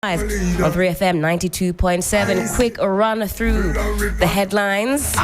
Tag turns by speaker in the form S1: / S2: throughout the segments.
S1: On 3FM 92.7, quick run through the headlines.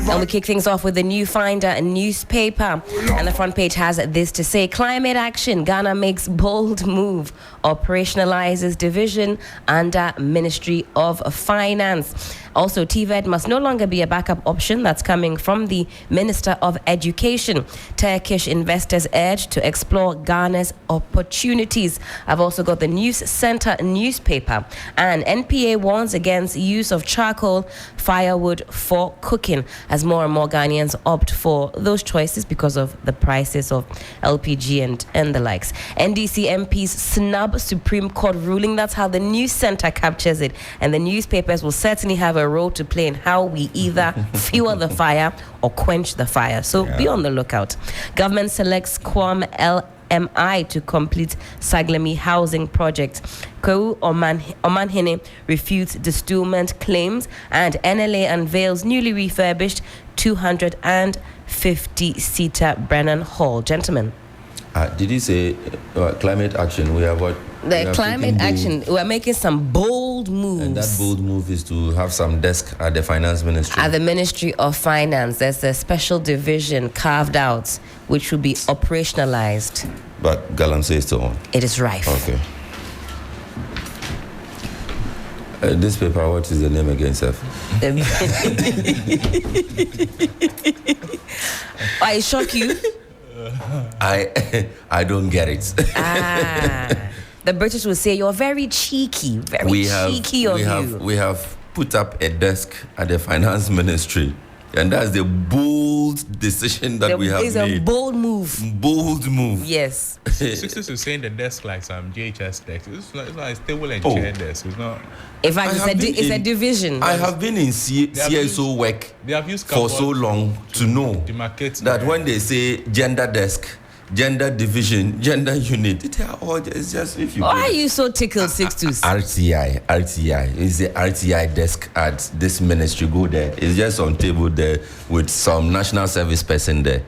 S1: And we kick things off with the New Finder newspaper. And the front page has this to say: climate action, Ghana makes bold move, operationalizes division under Ministry of Finance. Also, TVET must no longer be a backup option. That's coming from the Minister of Education. Turkish investors urged to explore Ghana's opportunities. I've also got the News Center newspaper. And NPA warns against use of charcoal firewood for cooking, as more and more Ghanaians opt for those choices because of the prices of LPG and the likes. NDC MPs snub Supreme Court ruling. That's how the News Center captures it. And the newspapers will certainly have a role to play in how we either fuel the fire or quench the fire. So be on the lookout. Government selects Quam LMI to complete Saglemi housing project. Kou Omanhene refutes distillment claims, and NLA unveils newly refurbished 250-seater Brennan Hall. Gentlemen.
S2: Did you say climate action? We have what?
S1: The climate action, we're making some bold moves.
S2: And that bold move is to have some desk at the finance ministry.
S1: At the Ministry of Finance, there's a special division carved out, which will be operationalized.
S2: But Galamsey is still on.
S1: It is rife.
S2: Okay. This paper, what is the name again, Seth?
S1: I shock you.
S2: I don't get it.
S1: The British will say you're very cheeky, cheeky of you.
S2: We have put up a desk at the finance ministry, and that's the bold decision that we have made.
S1: It's a bold move.
S2: Bold move.
S1: Yes.
S3: Sixtus is saying the desk like some JHS desk. It's like a table and chair desk. It's not.
S1: In fact, it's a division.
S2: I have been in CSO work for so long to know that when they say gender desk, gender division, gender unit, it's just if you.
S1: Why are you so tickled, Sixtus?
S2: RTI is the RTI desk at this ministry. Go there. It's just on table there with some national service person there.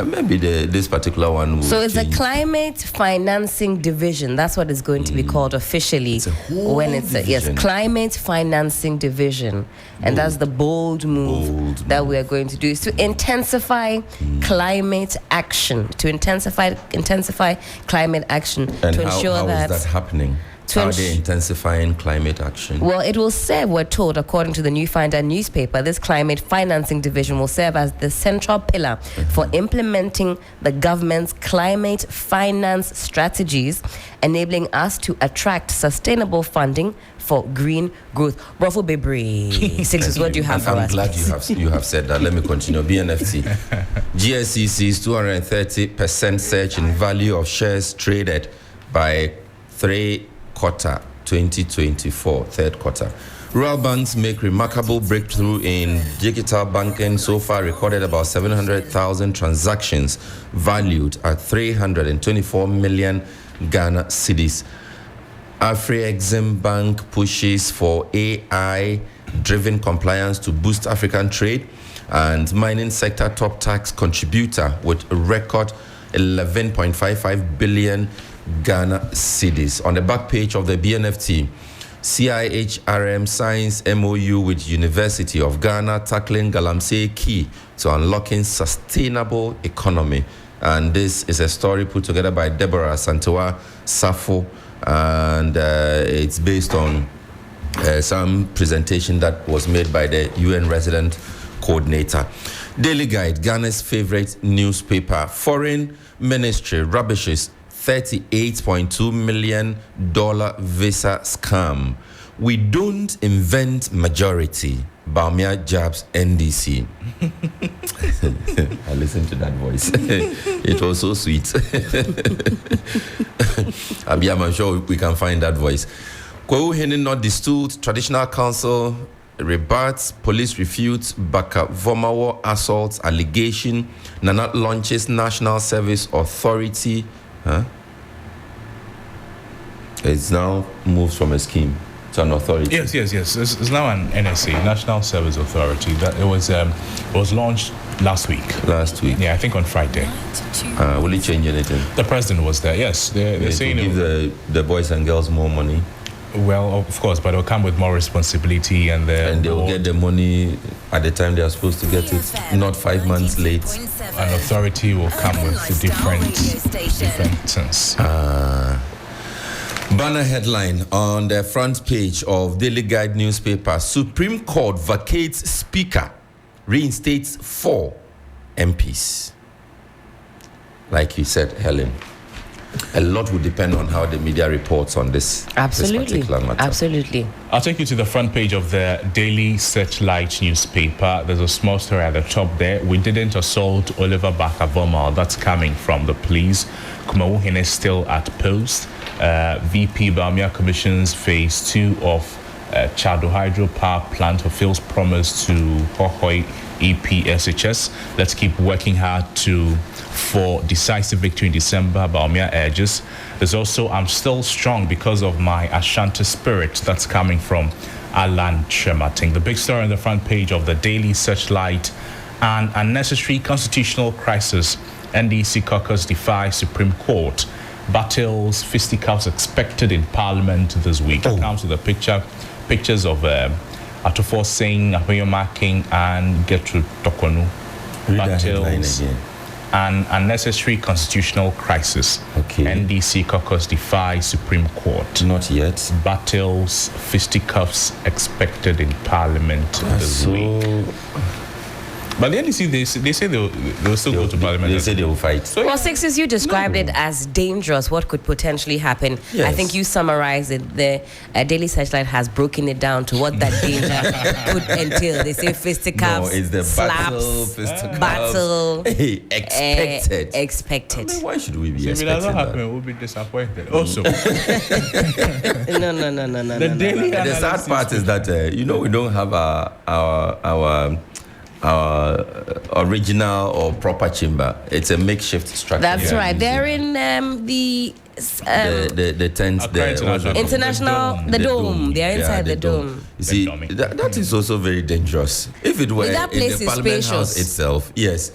S2: Maybe this particular one will
S1: So it's
S2: change.
S1: a climate financing division. That's what it's going to be called officially.
S2: It's a whole division.
S1: Climate financing division. And that's the bold move that we are going to do, is to intensify climate action, to intensify climate action,
S2: and
S1: to ensure
S2: how
S1: that
S2: is that happening? How are they intensifying climate action?
S1: Well, it will serve, we're told, according to the New Finder newspaper, this climate financing division will serve as the central pillar for implementing the government's climate finance strategies, enabling us to attract sustainable funding for green growth. Bravo Bebre. Sixtus, what do you have for us?
S2: I'm glad you have said that. Let me continue. BNFT. GSE sees 230% surge in value of shares traded by third quarter 2024. Rural banks make remarkable breakthrough in digital banking. So far recorded about 700,000 transactions valued at 324 million Ghana cedis. Afri-Exim Bank pushes for AI-driven compliance to boost African trade, and mining sector top tax contributor with a record 11.55 billion Ghana cedis. On the back page of the BNFT, CIHRM signs MOU with University of Ghana tackling Galamsey key to unlocking sustainable economy. And this is a story put together by Deborah Santewa Safo, and it's based on some presentation that was made by the UN resident coordinator. Daily Guide, Ghana's favorite newspaper. Foreign Ministry rubbishes $38.2 million visa scam. We don't invent majority. Bamia Jabs NDC. I listened to that voice. It was so sweet. I'm sure we can find that voice. Kwewu Hene not distilled. Traditional Council rebuts. Police refutes Baka Vomawo assault allegation. Nana launches National Service Authority. It's now moved from a scheme to an authority.
S3: Yes. It's now an NSA, National Service Authority. That it was launched Last week.
S2: Last week.
S3: Yeah, I think on Friday.
S2: Will it change anything?
S3: The president was there. Yes, they're saying
S2: give the boys and girls more money.
S3: Well, of course, but it'll come with more responsibility and
S2: they will get the money at the time they are supposed to get it, not 5 months late.
S3: An authority will come with different things.
S2: Banner headline on the front page of Daily Guide newspaper: Supreme Court vacates Speaker, reinstates 4 MPs. Like you said, Helen, a lot will depend on how the media reports on this particular matter.
S1: Absolutely.
S3: I'll take you to the front page of the Daily Searchlight newspaper. There's a small story at the top there. We didn't assault Oliver Bakavomal. That's coming from the police. Kumawuhin is still at post. VP Bamia commissions phase 2 of Chado Hydro Power Plant fulfills promise to Hohoi EPSHS. Let's keep working hard for decisive victory in December. Bamia urges. There's also I'm still strong because of my Ashanti spirit. That's coming from Alan Chemating. The big story on the front page of the Daily Searchlight: an unnecessary constitutional crisis. NDC caucus defies Supreme Court. Battles, fisticuffs expected in Parliament this week. It comes with pictures of Atufo Singh, Ahoyoma King, and Gertrude Tokonu. Battles, an unnecessary constitutional crisis.
S2: Okay.
S3: NDC caucus defies Supreme Court.
S2: Not yet.
S3: Battles, fisticuffs expected in Parliament this week. But the NDC, they say they'll still go to Parliament.
S2: They say they will fight.
S3: So,
S1: well, Sixtus, you described it as dangerous, what could potentially happen.
S2: Yes.
S1: I think you summarized it. The Daily Searchlight has broken it down to what that danger could entail. They say fisticuffs,
S2: it's the
S1: slaps, battle,
S2: expected.
S1: Expected.
S2: I mean, why should we be
S3: if it
S2: expecting
S3: doesn't happen,
S2: that?
S3: we'll be disappointed. Also,
S1: No.
S3: the Daily
S2: And the sad part is that we don't have our original or proper chamber. It's a makeshift structure.
S1: That's right. They're in the
S2: tent,
S1: the dome. They're inside the dome.
S2: You see, that is also very dangerous. If it were in
S1: That place
S2: the
S1: is
S2: Parliament House
S1: spacious.
S2: itself, yes,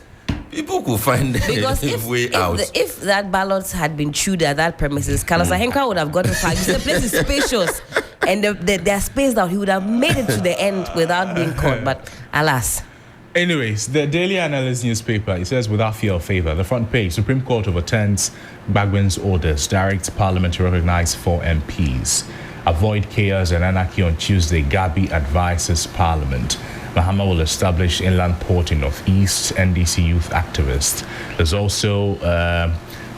S2: people could find
S1: Because
S2: a way out.
S1: if that ballot had been chewed at that premises, Carlos Ahenka would have gotten fired. The place is spacious, and they're spaced out. He would have made it to the end without being caught. But alas.
S3: anyways, the Daily Analyst newspaper, it says without fear or favor, the front page: Supreme Court overturns Bagwin's orders, directs Parliament to recognize 4 MPs. Avoid chaos and anarchy on Tuesday, Gabi advises Parliament. Mahama will establish inland port in Northeast, NDC youth activist. There's also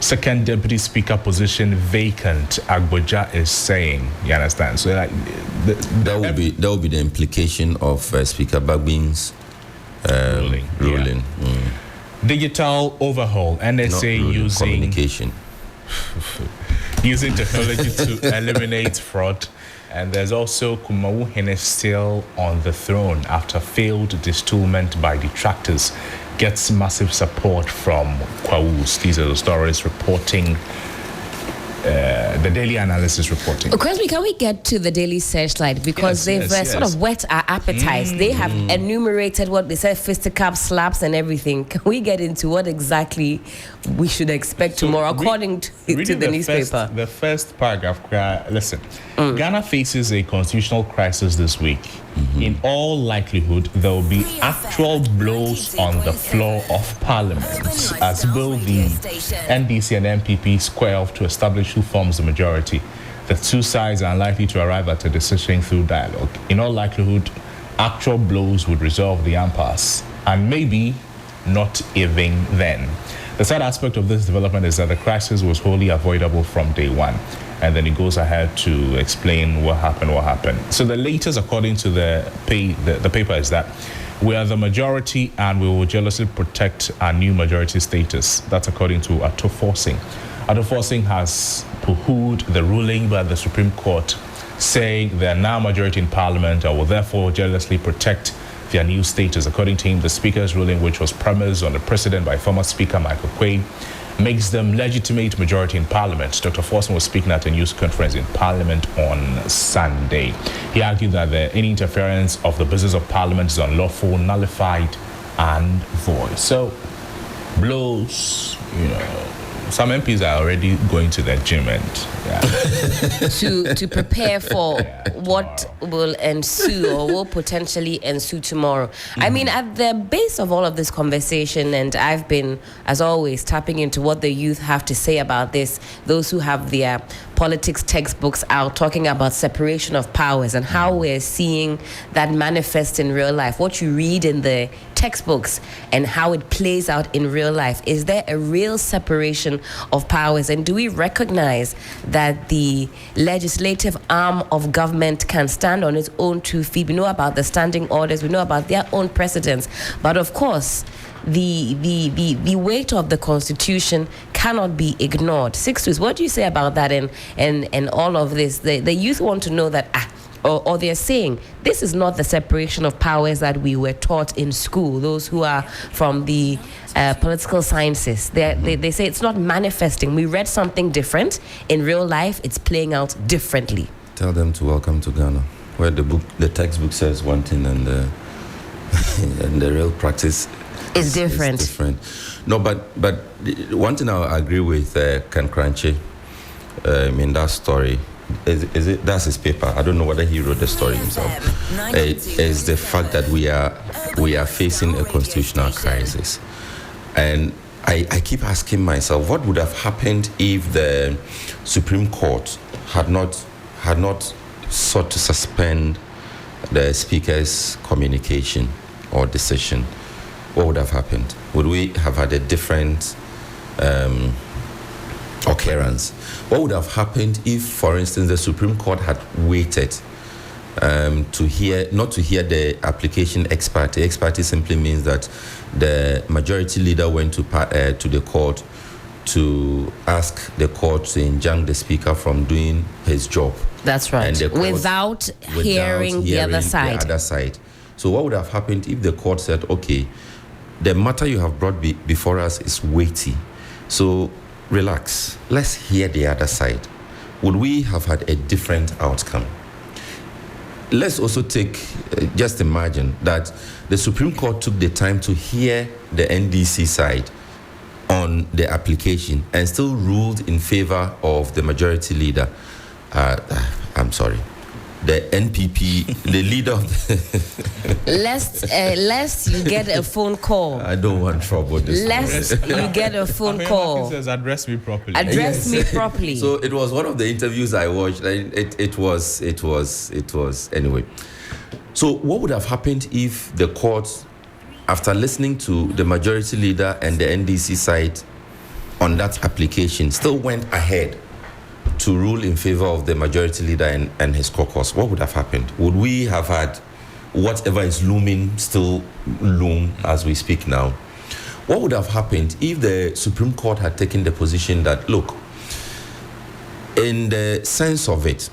S3: second deputy speaker position vacant, Agboja is saying. You understand? So like
S2: that will be the implication of Speaker Bagwin's ruling.
S3: Yeah. Digital overhaul, NSA using
S2: communication.
S3: using technology to eliminate fraud. And there's also Kumawuhin still on the throne after failed distillment by detractors, gets massive support from Kwawus. These are the stories reporting, the Daily Analysis reporting.
S1: Crosby, can we get to the Daily Searchlight? Because they've sort of whet our appetites. They have enumerated what they said, fisticuffs, slaps, and everything. Can we get into what exactly we should expect tomorrow, according to the newspaper?
S3: The first paragraph, listen. Ghana faces a constitutional crisis this week. In all likelihood, there will be actual blows on the floor of Parliament as both the NDC and MPP square off to establish who forms the majority. The two sides are unlikely to arrive at a decision through dialogue. In all likelihood, actual blows would resolve the impasse, and maybe not even then. The sad aspect of this development is that the crisis was wholly avoidable from day one. And then it goes ahead to explain what happened. So the latest, according to the paper, is that we are the majority and we will jealously protect our new majority status. That's according to Atufo Singh. Atufo Singh has poo-hooed the ruling by the Supreme Court, saying they are now majority in Parliament and will therefore jealously protect their new status. According to him, the Speaker's ruling, which was premised on the precedent by former Speaker Michael Quaid, makes them legitimate majority in Parliament. Dr. Forson was speaking at a news conference in Parliament on Sunday. He argued that any interference of the business of Parliament is unlawful, nullified, and voice. So, blows, some MPs are already going to the gym
S1: to prepare for what will ensue or will potentially ensue tomorrow. Mm-hmm. I mean, at the base of all of this conversation, and I've been, as always, tapping into what the youth have to say about this, those who have their politics textbooks out talking about separation of powers and how we're seeing that manifest in real life, what you read in the textbooks and how it plays out in real life. Is there a real separation of powers, and do we recognize that the legislative arm of government can stand on its own 2 feet? We know about the standing orders, we know about their own precedents, but of course the weight of the Constitution cannot be ignored. Sixtus, what do you say about that and all of this? The youth want to know that or they're saying this is not the separation of powers that we were taught in school. Those who are from the political sciences, they say it's not manifesting. We read something different. In real life, it's playing out differently.
S2: Tell them to welcome to Ghana, where the textbook says one thing and the real practice
S1: is different.
S2: No, but one thing I agree with Ken Crunchy in that story. Is it that's his paper? I don't know whether he wrote the story himself. Is the fact that we are facing a constitutional crisis, and I keep asking myself, what would have happened if the Supreme Court had not sought to suspend the Speaker's communication or decision? What would have happened? Would we have had a different occurrence? What would have happened if, for instance, the Supreme Court had waited not to hear the application ex parte? Ex parte simply means that the majority leader went to the court to ask the court to enjoin the Speaker from doing his job.
S1: That's right. Without hearing the other side.
S2: So what would have happened if the court said, okay, the matter you have brought before us is weighty, so relax, let's hear the other side? Would we have had a different outcome? Let's also just imagine that the Supreme Court took the time to hear the NDC side on the application and still ruled in favor of the majority leader. I'm sorry, the NPP, the leader of the
S1: lest you get a phone call.
S2: I don't want trouble this
S1: Lest you get a phone call.
S3: Says, address me properly.
S1: Address me properly.
S2: So it was one of the interviews I watched. It was anyway. So what would have happened if the court, after listening to the majority leader and the NDC side on that application, still went ahead to rule in favor of the majority leader and his caucus? What would have happened? Would we have had whatever is looming still loom as we speak now? What would have happened if the Supreme Court had taken the position that, look, in the sense of it,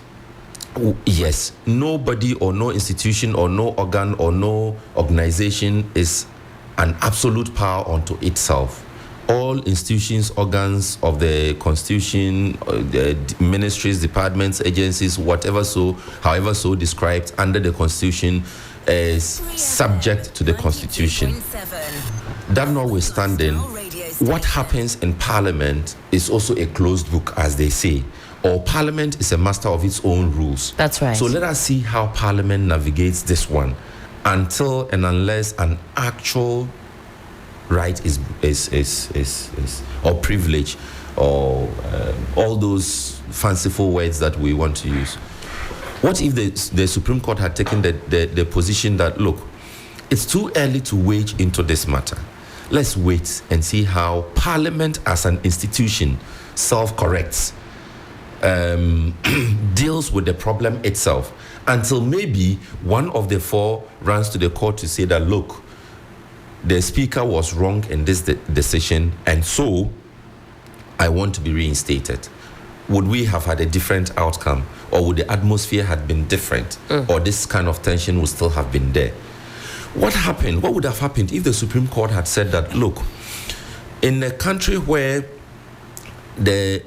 S2: yes, nobody or no institution or no organ or no organization is an absolute power unto itself. All institutions, organs of the Constitution, the ministries, departments, agencies, however so described under the Constitution, is subject to the Constitution. That notwithstanding, what happens in Parliament is also a closed book, as they say, or Parliament is a master of its own rules.
S1: That's right.
S2: So let us see how Parliament navigates this one until and unless an actual right is or privilege or all those fanciful words that we want to use. What if the Supreme Court had taken the position that, look, it's too early to wade into this matter. Let's wait and see how Parliament as an institution self-corrects, deals with the problem itself, until maybe one of the four runs to the court to say that, look, the Speaker was wrong in this decision, and so I want to be reinstated. Would we have had a different outcome, or would the atmosphere have been different, or this kind of tension would still have been there? What would have happened if the Supreme Court had said that, look, in a country where the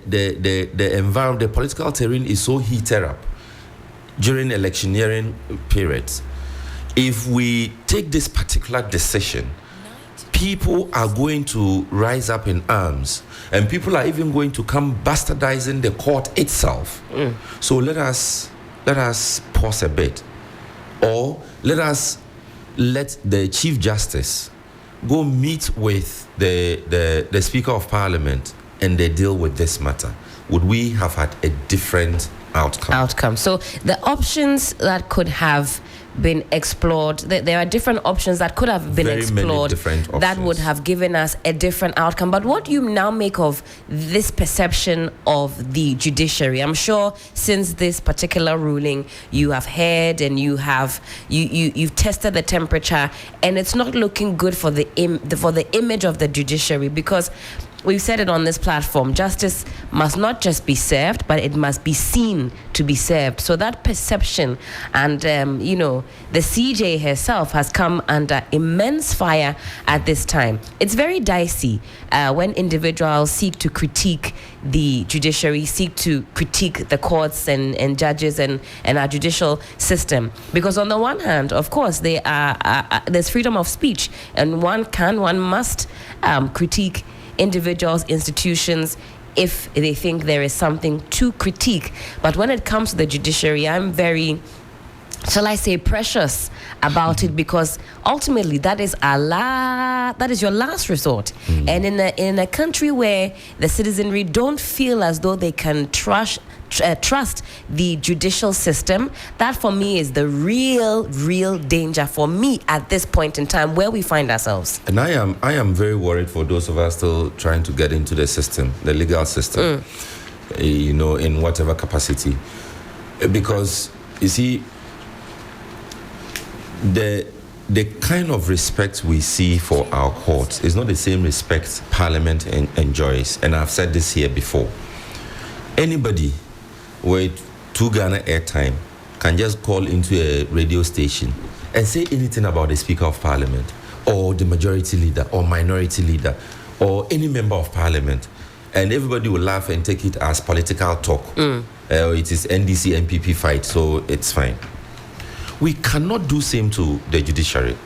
S2: environment, the political terrain is so heated up during electioneering periods, if we take this particular decision people are going to rise up in arms, and people are even going to come bastardizing the court itself. So let us pause a bit, or let the Chief Justice go meet with the Speaker of Parliament and they deal with this matter. Would we have had a different outcome?
S1: So the options that could have been explored, there are different options that could have been explored that would have given us a different outcome. But what do you now make of this perception of the judiciary? I'm sure since this particular ruling, you have heard and you've tested the temperature, and it's not looking good for the image of the judiciary, because we've said it on this platform, justice must not just be served, but it must be seen to be served. So that perception, and the CJ herself has come under immense fire at this time. It's very dicey when individuals seek to critique the judiciary, seek to critique the courts and judges and our judicial system. Because on the one hand, of course, there's freedom of speech, and one must critique individuals, institutions, if they think there is something to critique. But when it comes to the judiciary, I'm very, shall I say, precious about it, because ultimately that is your last resort. And in a country where the citizenry don't feel as though they can trust the judicial system, that for me is the real danger for me at this point in time where we find ourselves.
S2: And I am very worried for those of us still trying to get into the system, the legal system, in whatever capacity, because you see, the kind of respect we see for our courts is not the same respect Parliament enjoys. And I've said this here before. Anybody with 2 Ghana airtime can just call into a radio station and say anything about the Speaker of Parliament or the majority leader or minority leader or any member of Parliament, and everybody will laugh and take it as political talk. It is NDC MPP fight, so it's fine. We cannot do same to the judiciary.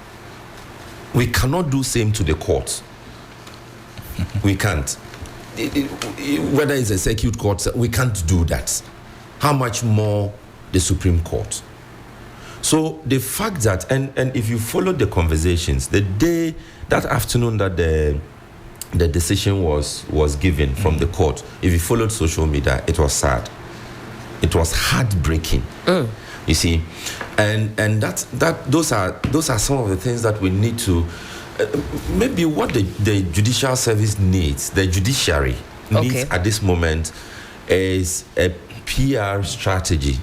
S2: We cannot do same to the courts. We can't. Whether it's a circuit court, we can't do that. How much more the Supreme Court? So the fact that, and if you follow the conversations, that afternoon that the decision was given from the court, if you followed social media, it was sad. It was heartbreaking. You see, and those are some of the things that we need to maybe what the judicial service needs, the judiciary needs at this moment, is a PR strategy,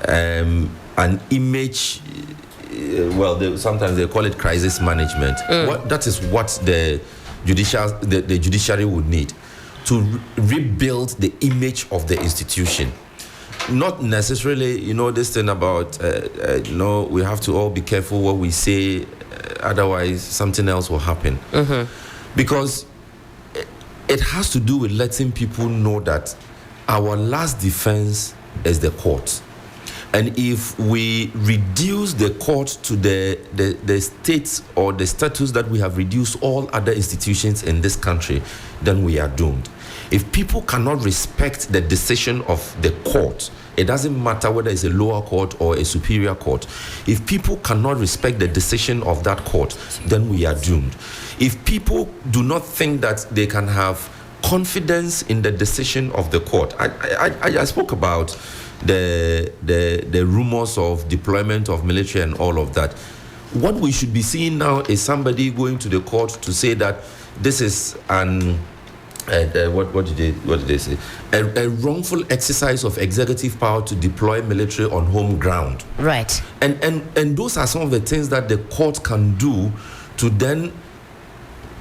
S2: an image. Sometimes they call it crisis management. That is what the judiciary would need to rebuild the image of the institution. Not necessarily, this thing about, we have to all be careful what we say, otherwise something else will happen. Because it has to do with letting people know that our last defense is the court. And if we reduce the court to the states or the status that we have reduced all other institutions in this country, then we are doomed. If people cannot respect the decision of the court, it doesn't matter whether it's a lower court or a superior court. If people cannot respect the decision of that court, then we are doomed. If people do not think that they can have confidence in the decision of the court, I spoke about the rumors of deployment of military and all of that. What we should be seeing now is somebody going to the court to say that this is an what did they say? A wrongful exercise of executive power to deploy military on home ground.
S1: Right.
S2: And those are some of the things that the court can do to then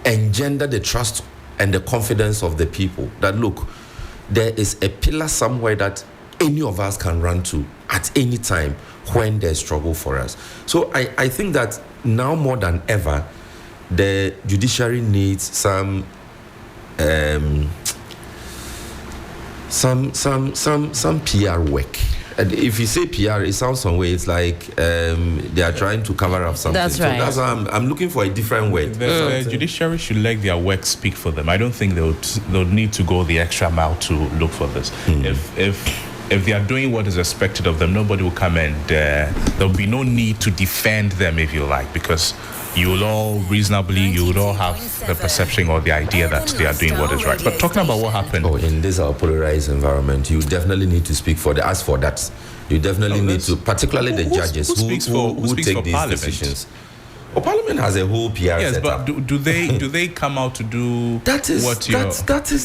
S2: engender the trust and the confidence of the people. That look, there is a pillar somewhere that any of us can run to at any time when there's struggle for us. So I think that now more than ever, the judiciary needs some PR work. And if you say PR, it sounds some way. It's like they are trying to cover up something.
S1: That's right.
S2: So that's why I'm looking for a different word.
S3: The judiciary should let their work speak for them. I don't think they'll need to go the extra mile to look for this. If they are doing what is expected of them, nobody will come and there'll be no need to defend them, if you like, because you would all have the perception or the idea that they are doing what is right. But talking about what happened.
S2: In this our polarized environment, you definitely need to speak for as for that. You definitely need to, particularly the judges who take these decisions. Parliament has a whole PR setup.
S3: But do they come out to do
S2: that is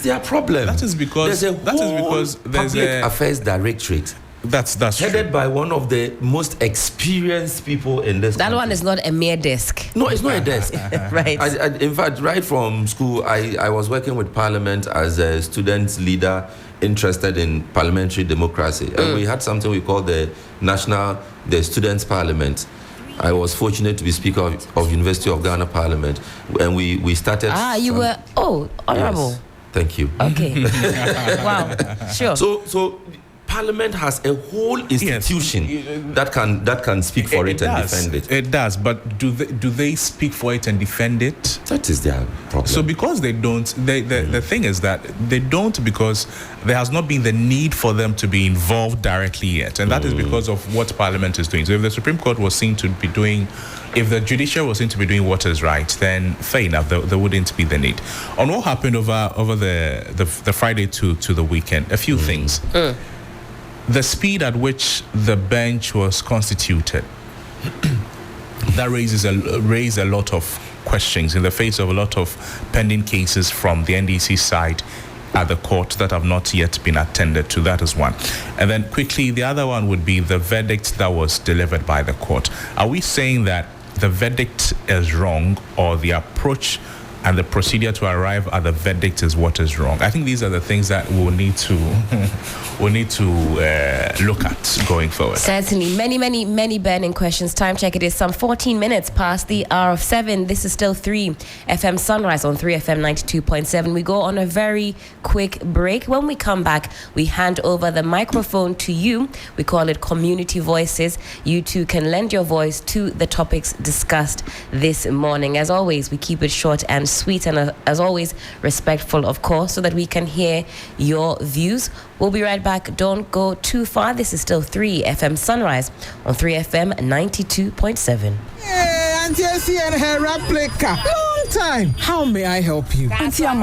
S2: their problem.
S3: That is because there's
S2: Public Affairs Directorate.
S3: That's
S2: headed by one of the most experienced people in this country.
S1: That one is not a mere desk.
S2: No, it's not a desk.
S1: Right.
S2: In fact, right from school, I was working with Parliament as a student leader interested in parliamentary democracy. And we had something we call the Students' Parliament. I was fortunate to be Speaker of University of Ghana Parliament, and we started.
S1: You were honorable.
S2: Yes, thank you.
S1: Okay. Wow. Sure.
S2: So Parliament has a whole institution that can speak for it and defend it.
S3: It does, but do they speak for it and defend it?
S2: That is their problem.
S3: So because they don't, the thing is that they don't because there has not been the need for them to be involved directly yet, and that is because of what Parliament is doing. So if the Supreme Court was seen to be doing, if the judiciary was seen to be doing what is right, then fair enough, there wouldn't be the need. On what happened over the Friday to the weekend, a few things. The speed at which the bench was constituted, that raised a lot of questions in the face of a lot of pending cases from the NDC side at the court that have not yet been attended to. That is one. And then quickly, the other one would be the verdict that was delivered by the court. Are we saying that the verdict is wrong, or the approach and the procedure to arrive at the verdict is what is wrong? I think these are the things that we'll need to look at going forward.
S1: Certainly. Many burning questions. Time check. It is some 14 minutes past the hour of 7. This is still 3 FM Sunrise on 3FM 92.7. We go on a very quick break. When we come back, we hand over the microphone to you. We call it Community Voices. You too can lend your voice to the topics discussed this morning. As always, we keep it short and sweet, and as always, respectful, of course, so that we can hear your views. We'll be right back. Don't go too far. This is still 3 FM Sunrise on 3FM 92.7.
S4: Auntie, and her replica. Long time. How may I help you?
S5: Auntie,